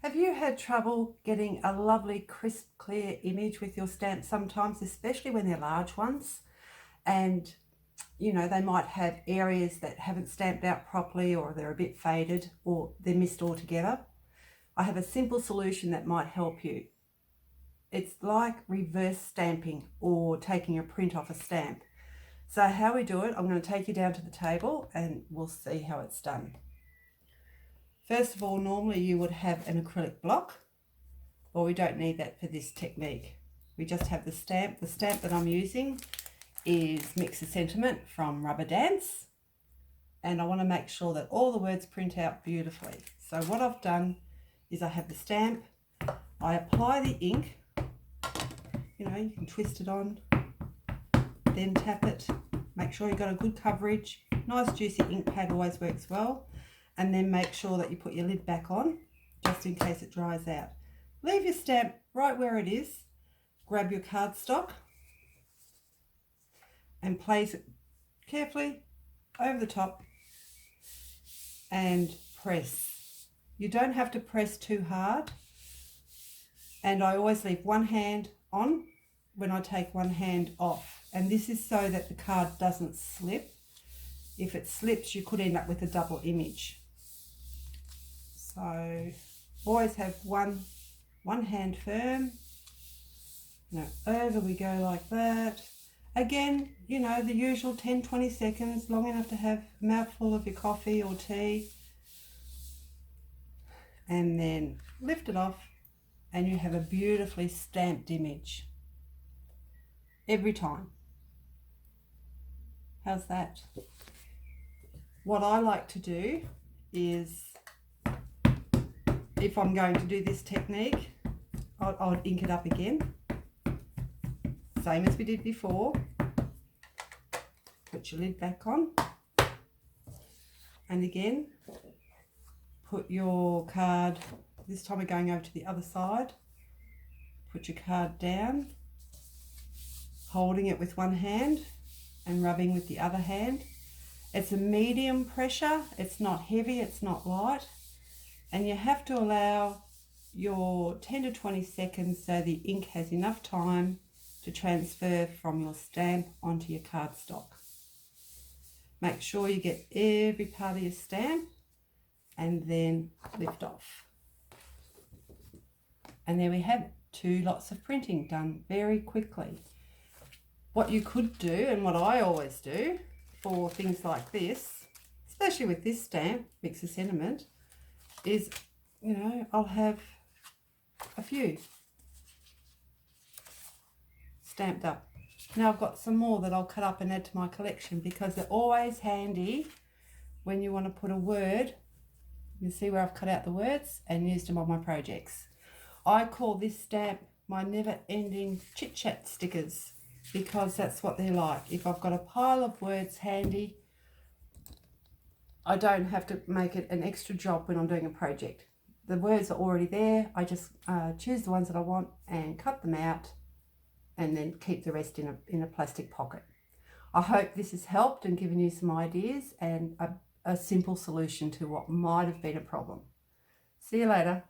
Have you had trouble getting a lovely, crisp, clear image with your stamps sometimes, especially when they're large ones? And, they might have areas that haven't stamped out properly, or they're a bit faded, or they're missed altogether. I have a simple solution that might help you. It's like reverse stamping or taking a print off a stamp. So how we do it, I'm going to take you down to the table and we'll see how it's done. First of all, normally you would have an acrylic block, but we don't need that for this technique. We just have the stamp. The stamp that I'm using is Mix a Sentiment from Rubber Dance, and I want to make sure that all the words print out beautifully. So what I've done is I have the stamp, I apply the ink, you can twist it on, then tap it, make sure you've got a good coverage. Nice juicy ink pad always works well. And then make sure that you put your lid back on just in case it dries out. Leave your stamp right where it is, grab your cardstock and place it carefully over the top and press. You don't have to press too hard, and I always leave one hand on when I take one hand off, and this is so that the card doesn't slip. If it slips, you could end up with a double image. So always have one hand firm. Now over we go like that. Again, the usual 10-20 seconds, long enough to have a mouthful of your coffee or tea. And then lift it off and you have a beautifully stamped image. Every time. How's that? What I like to do is, if I'm going to do this technique, I'll ink it up again. Same as we did before. Put your lid back on. And again, put your card, this time we're going over to the other side. Put your card down, holding it with one hand and rubbing with the other hand. It's a medium pressure, it's not heavy, it's not light. And you have to allow your 10 to 20 seconds so the ink has enough time to transfer from your stamp onto your cardstock. Make sure you get every part of your stamp and then lift off. And there we have it, 2 lots of printing done very quickly. What you could do, and what I always do for things like this, especially with this stamp, Mix a Sentiment, is, I'll have a few stamped up. Now I've got some more that I'll cut up and add to my collection, because they're always handy when you want to put a word. You see where I've cut out the words and used them on my projects. I call this stamp my never-ending chit-chat stickers, because that's what they're like. If I've got a pile of words handy, I don't have to make it an extra job when I'm doing a project. The words are already there. I just choose the ones that I want and cut them out, and then keep the rest in a plastic pocket. I hope this has helped and given you some ideas and a simple solution to what might have been a problem. See you later.